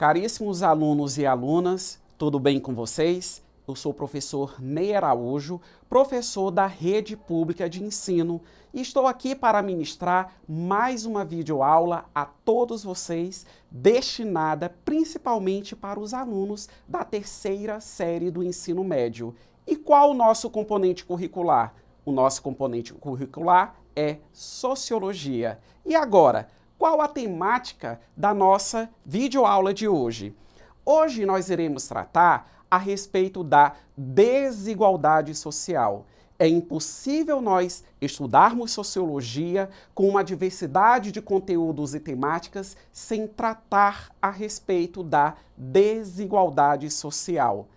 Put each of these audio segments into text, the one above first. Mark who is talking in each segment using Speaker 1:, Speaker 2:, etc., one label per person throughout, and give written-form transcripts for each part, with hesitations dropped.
Speaker 1: Caríssimos alunos e alunas, tudo bem com vocês? Eu sou o professor Ney Araújo, professor da Rede Pública de Ensino, e estou aqui para ministrar mais uma videoaula a todos vocês, destinada principalmente para os alunos da terceira série do ensino médio. E qual o nosso componente curricular? O nosso componente curricular é Sociologia. E agora, qual a temática da nossa videoaula de hoje? Hoje nós iremos tratar a respeito da desigualdade social. É impossível nós estudarmos sociologia com uma diversidade de conteúdos e temáticas sem tratar a respeito da desigualdade social.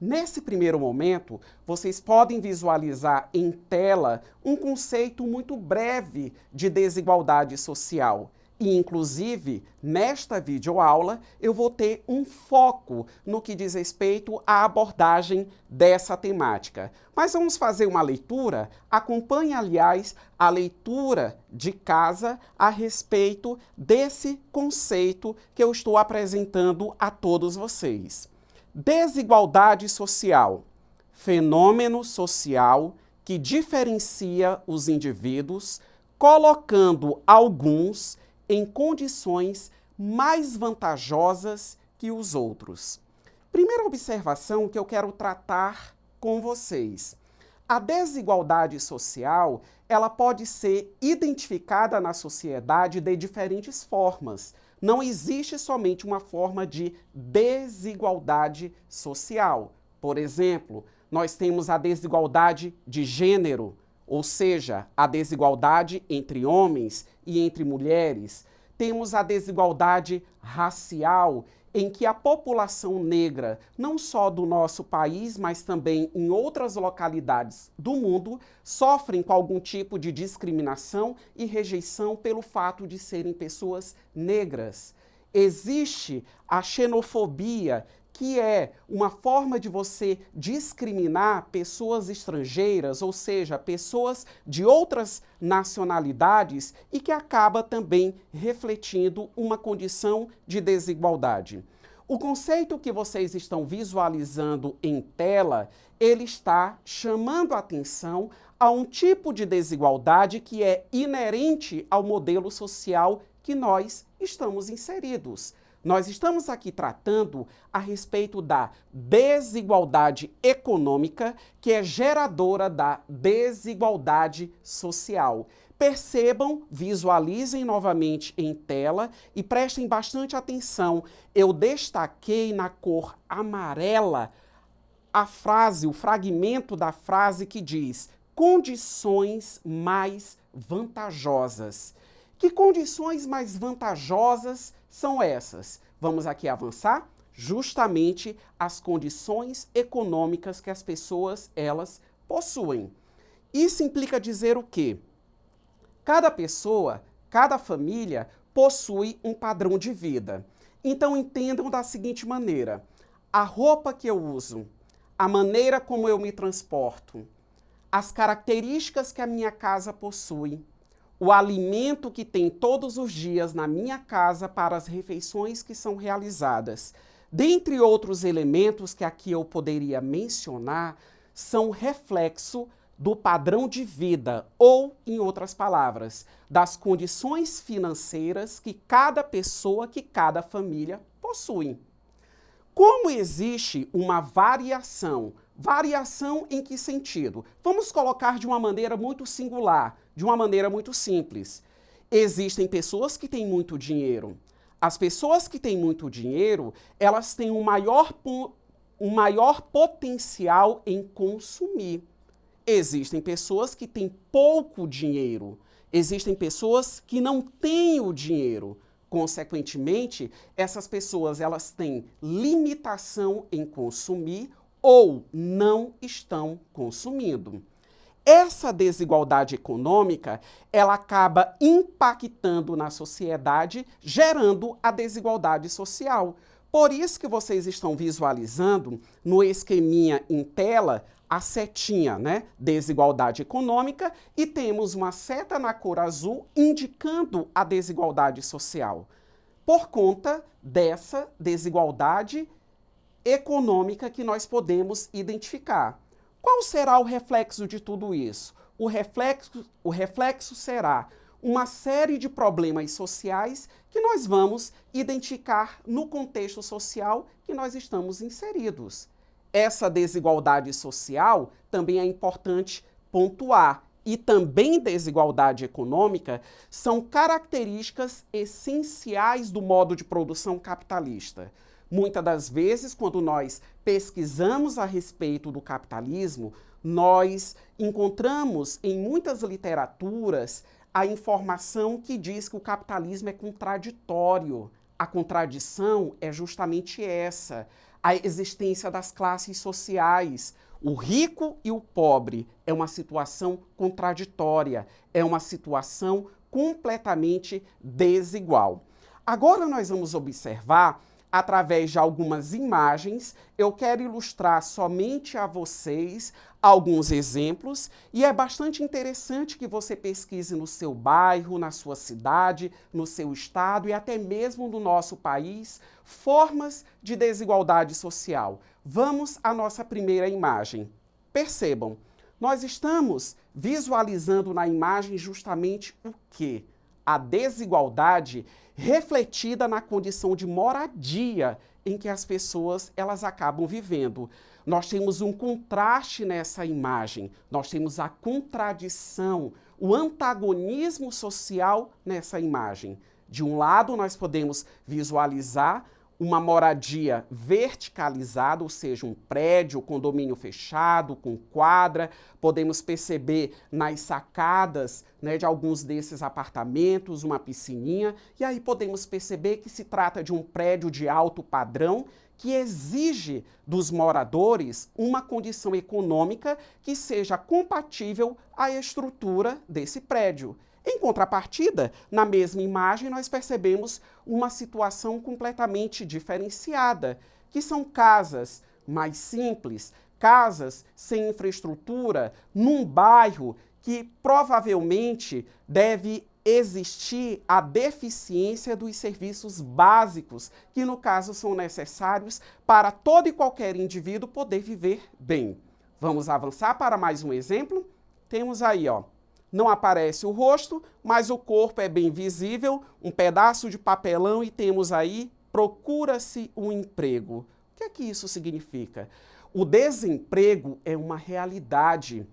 Speaker 1: Nesse primeiro momento, vocês podem visualizar em tela um conceito muito breve de desigualdade social. E, inclusive, nesta videoaula, eu vou ter um foco no que diz respeito à abordagem dessa temática. Mas vamos fazer uma leitura? Acompanhe, aliás, a leitura de casa a respeito desse conceito que eu estou apresentando a todos vocês. Desigualdade social, fenômeno social que diferencia os indivíduos, colocando alguns em condições mais vantajosas que os outros. Primeira observação que eu quero tratar com vocês. A desigualdade social, ela pode ser identificada na sociedade de diferentes formas. Não existe somente uma forma de desigualdade social. Por exemplo, nós temos a desigualdade de gênero, ou seja, a desigualdade entre homens e entre mulheres. Temos a desigualdade racial, em que a população negra, não só do nosso país, mas também em outras localidades do mundo, sofrem com algum tipo de discriminação e rejeição pelo fato de serem pessoas negras. Existe a xenofobia, que é uma forma de você discriminar pessoas estrangeiras, ou seja, pessoas de outras nacionalidades e que acaba também refletindo uma condição de desigualdade. O conceito que vocês estão visualizando em tela, ele está chamando a atenção a um tipo de desigualdade que é inerente ao modelo social que nós estamos inseridos. Nós estamos aqui tratando a respeito da desigualdade econômica, que é geradora da desigualdade social. Percebam, visualizem novamente em tela e prestem bastante atenção. Eu destaquei na cor amarela a frase, o fragmento da frase que diz: condições mais vantajosas. Que condições mais vantajosas são essas? Vamos aqui avançar? Justamente as condições econômicas que as pessoas, elas possuem. Isso implica dizer o quê? Cada pessoa, cada família possui um padrão de vida. Então entendam da seguinte maneira: a roupa que eu uso, a maneira como eu me transporto, as características que a minha casa possui, o alimento que tem todos os dias na minha casa para as refeições que são realizadas, dentre outros elementos que aqui eu poderia mencionar, são reflexo do padrão de vida ou, em outras palavras, das condições financeiras que cada pessoa, que cada família possui. Como existe uma variação em que sentido? Vamos colocar de uma maneira muito singular, de uma maneira muito simples. Existem pessoas que têm muito dinheiro. As pessoas que têm muito dinheiro, elas têm um maior potencial em consumir. Existem pessoas que têm pouco dinheiro. Existem pessoas que não têm o dinheiro. Consequentemente, essas pessoas, elas têm limitação em consumir ou não estão consumindo. Essa desigualdade econômica, ela acaba impactando na sociedade, gerando a desigualdade social. Por isso que vocês estão visualizando no esqueminha em tela a setinha, né? Desigualdade econômica, e temos uma seta na cor azul indicando a desigualdade social. por conta dessa desigualdade econômica que nós podemos identificar. Qual será o reflexo de tudo isso? O reflexo será uma série de problemas sociais que nós vamos identificar no contexto social que nós estamos inseridos. Essa desigualdade social também é importante pontuar. E também desigualdade econômica são características essenciais do modo de produção capitalista. Muitas das vezes, quando nós pesquisamos a respeito do capitalismo, nós encontramos em muitas literaturas a informação que diz que o capitalismo é contraditório. A contradição é justamente essa, a existência das classes sociais. O rico e o pobre é uma situação contraditória, é uma situação completamente desigual. Agora nós vamos observar, através de algumas imagens, eu quero ilustrar somente a vocês alguns exemplos e é bastante interessante que você pesquise no seu bairro, na sua cidade, no seu estado e até mesmo no nosso país formas de desigualdade social. Vamos à nossa primeira imagem. Percebam, nós estamos visualizando na imagem justamente o quê? A desigualdade refletida na condição de moradia em que as pessoas elas acabam vivendo. Nós temos um contraste nessa imagem, nós temos a contradição, o antagonismo social nessa imagem. De um lado, nós podemos visualizar uma moradia verticalizada, ou seja, um prédio, condomínio fechado, com quadra. Podemos perceber nas sacadas, né, de alguns desses apartamentos, uma piscininha. E aí podemos perceber que se trata de um prédio de alto padrão que exige dos moradores uma condição econômica que seja compatível à estrutura desse prédio. Em contrapartida, na mesma imagem, nós percebemos uma situação completamente diferenciada, que são casas mais simples, casas sem infraestrutura, num bairro que provavelmente deve existir a deficiência dos serviços básicos, que no caso são necessários para todo e qualquer indivíduo poder viver bem. Vamos avançar para mais um exemplo? Temos aí, ó. Não aparece o rosto, mas o corpo é bem visível, um pedaço de papelão e temos aí, procura-se um emprego. O que é que isso significa? O desemprego é uma realidade,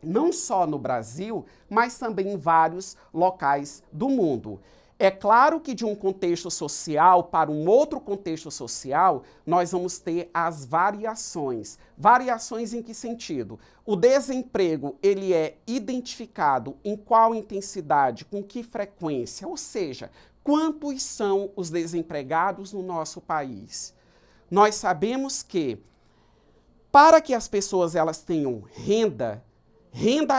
Speaker 1: não só no Brasil, mas também em vários locais do mundo. É claro que de um contexto social para um outro contexto social, nós vamos ter as variações. Variações em que sentido? O desemprego, ele é identificado em qual intensidade, com que frequência, ou seja, quantos são os desempregados no nosso país? Nós sabemos que para que as pessoas elas tenham renda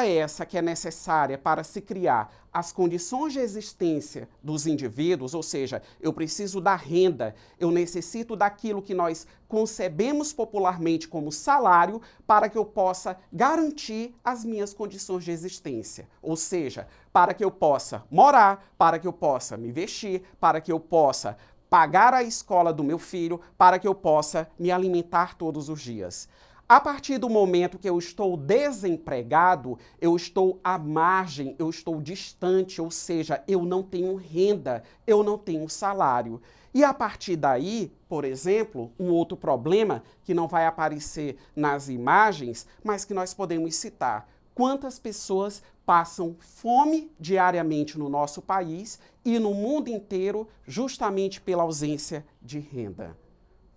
Speaker 1: essa que é necessária para se criar as condições de existência dos indivíduos, ou seja, eu preciso da renda, eu necessito daquilo que nós concebemos popularmente como salário para que eu possa garantir as minhas condições de existência. Ou seja, para que eu possa morar, para que eu possa me vestir, para que eu possa pagar a escola do meu filho, para que eu possa me alimentar todos os dias. A partir do momento que eu estou desempregado, eu estou à margem, eu estou distante, ou seja, eu não tenho renda, eu não tenho salário. E a partir daí, por exemplo, um outro problema que não vai aparecer nas imagens, mas que nós podemos citar. Quantas pessoas passam fome diariamente no nosso país e no mundo inteiro justamente pela ausência de renda?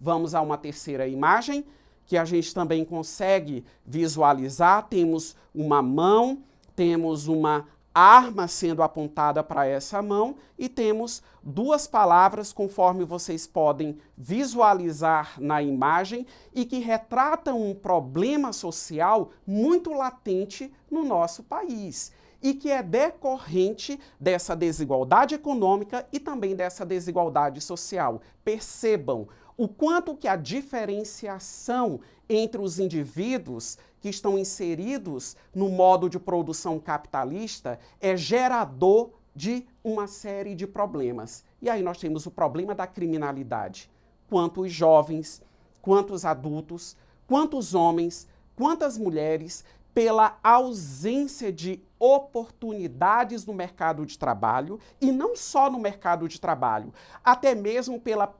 Speaker 1: Vamos a uma terceira imagem, que a gente também consegue visualizar. Temos uma mão, temos uma arma sendo apontada para essa mão e temos duas palavras, conforme vocês podem visualizar na imagem, e que retratam um problema social muito latente no nosso país e que é decorrente dessa desigualdade econômica e também dessa desigualdade social. Percebam o quanto que a diferenciação entre os indivíduos que estão inseridos no modo de produção capitalista é gerador de uma série de problemas. E aí nós temos o problema da criminalidade. Quantos jovens, quantos adultos, quantos homens, quantas mulheres, pela ausência de oportunidades no mercado de trabalho, e não só no mercado de trabalho, até mesmo pela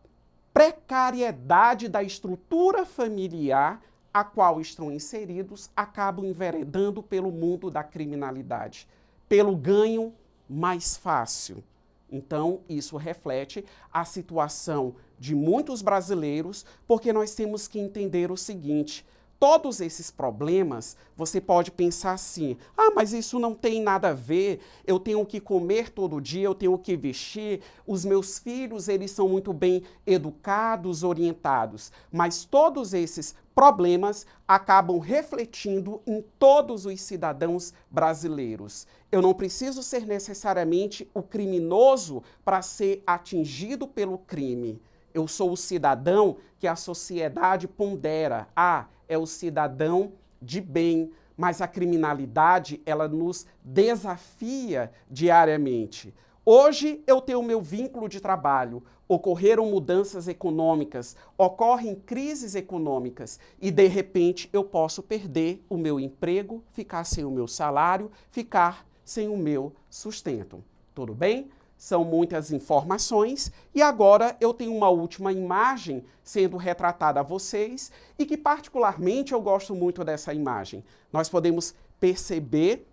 Speaker 1: precariedade da estrutura familiar a qual estão inseridos, acabam enveredando pelo mundo da criminalidade, pelo ganho mais fácil. Então, isso reflete a situação de muitos brasileiros, porque nós temos que entender o seguinte: todos esses problemas, você pode pensar assim, mas isso não tem nada a ver, eu tenho que comer todo dia, eu tenho que vestir, os meus filhos, eles são muito bem educados, orientados, mas todos esses problemas acabam refletindo em todos os cidadãos brasileiros. Eu não preciso ser necessariamente o criminoso para ser atingido pelo crime. Eu sou o cidadão que a sociedade pondera. É o cidadão de bem, mas a criminalidade, ela nos desafia diariamente. Hoje eu tenho o meu vínculo de trabalho, ocorreram mudanças econômicas, ocorrem crises econômicas e, de repente, eu posso perder o meu emprego, ficar sem o meu salário, ficar sem o meu sustento. Tudo bem? São muitas informações e agora eu tenho uma última imagem sendo retratada a vocês e que particularmente eu gosto muito dessa imagem. Nós podemos perceber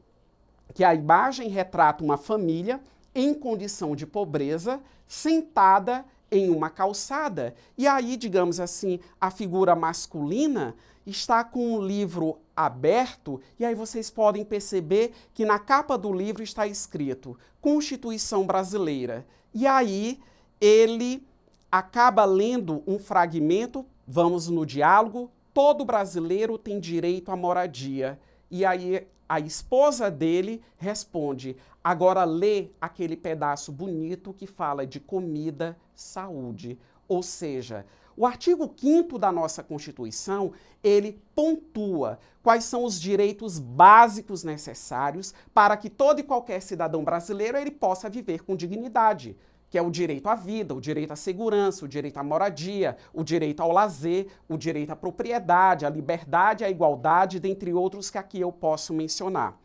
Speaker 1: que a imagem retrata uma família em condição de pobreza, sentada em uma calçada. E aí, digamos assim, a figura masculina está com um livro aberto, e aí vocês podem perceber que na capa do livro está escrito Constituição Brasileira. E aí ele acaba lendo um fragmento, vamos no diálogo, todo brasileiro tem direito à moradia. E aí a esposa dele responde, agora lê aquele pedaço bonito que fala de comida, saúde. Ou seja, o artigo 5º da nossa Constituição, ele pontua quais são os direitos básicos necessários para que todo e qualquer cidadão brasileiro ele possa viver com dignidade, que é o direito à vida, o direito à segurança, o direito à moradia, o direito ao lazer, o direito à propriedade, à liberdade, à igualdade, dentre outros que aqui eu posso mencionar.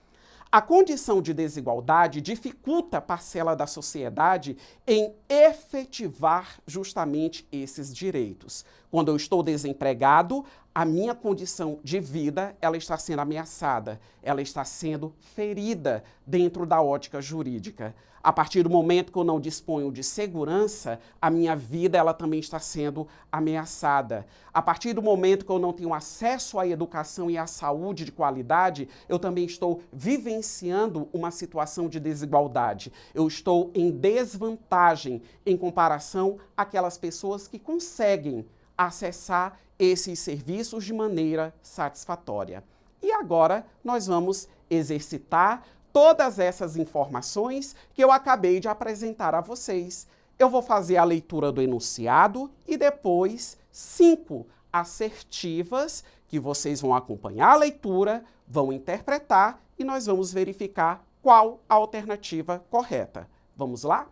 Speaker 1: A condição de desigualdade dificulta a parcela da sociedade em efetivar justamente esses direitos. Quando eu estou desempregado, a minha condição de vida, ela está sendo ameaçada, ela está sendo ferida dentro da ótica jurídica. A partir do momento que eu não disponho de segurança, a minha vida ela também está sendo ameaçada. A partir do momento que eu não tenho acesso à educação e à saúde de qualidade, eu também estou vivenciando uma situação de desigualdade. Eu estou em desvantagem em comparação àquelas pessoas que conseguem acessar esses serviços de maneira satisfatória. E agora nós vamos exercitar todas essas informações que eu acabei de apresentar a vocês. Eu vou fazer a leitura do enunciado e depois 5 assertivas que vocês vão acompanhar a leitura, vão interpretar e nós vamos verificar qual a alternativa correta. Vamos lá?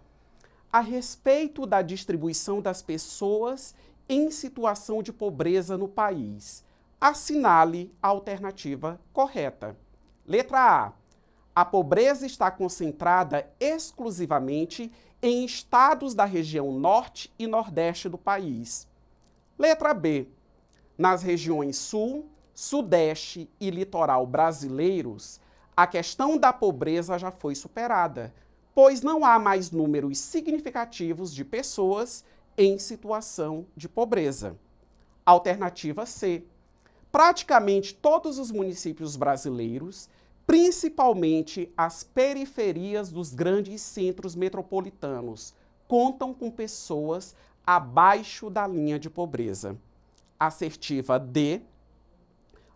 Speaker 1: A respeito da distribuição das pessoas em situação de pobreza no país, assinale a alternativa correta. Letra A. A pobreza está concentrada exclusivamente em estados da região norte e nordeste do país. Letra B. Nas regiões sul, sudeste e litoral brasileiros, a questão da pobreza já foi superada, pois não há mais números significativos de pessoas em situação de pobreza. Alternativa C. Praticamente todos os municípios brasileiros, principalmente as periferias dos grandes centros metropolitanos, contam com pessoas abaixo da linha de pobreza. Assertiva D.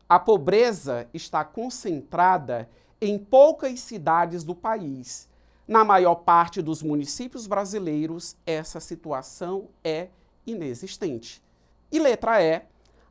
Speaker 1: A pobreza está concentrada em poucas cidades do país. Na maior parte dos municípios brasileiros, essa situação é inexistente. E letra E.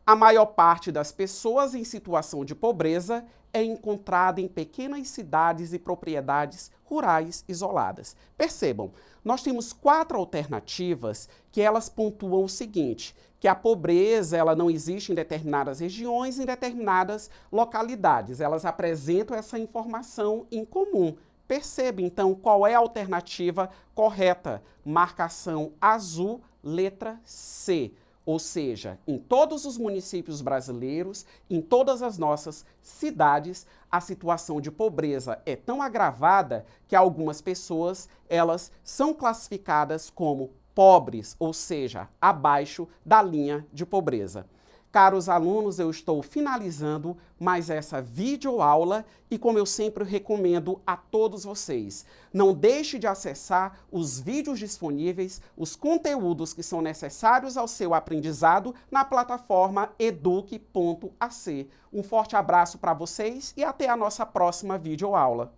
Speaker 1: A maior parte das pessoas em situação de pobreza é encontrada em pequenas cidades e propriedades rurais isoladas. Percebam, nós temos 4 alternativas que elas pontuam o seguinte, que a pobreza ela não existe em determinadas regiões, em determinadas localidades. Elas apresentam essa informação em comum. Perceba, então, qual é a alternativa correta. Marcação azul, letra C. Ou seja, em todos os municípios brasileiros, em todas as nossas cidades, a situação de pobreza é tão agravada que algumas pessoas, elas são classificadas como pobres, ou seja, abaixo da linha de pobreza. Caros alunos, eu estou finalizando mais essa videoaula e, como eu sempre recomendo a todos vocês, não deixe de acessar os vídeos disponíveis, os conteúdos que são necessários ao seu aprendizado na plataforma eduque.ac. Um forte abraço para vocês e até a nossa próxima videoaula.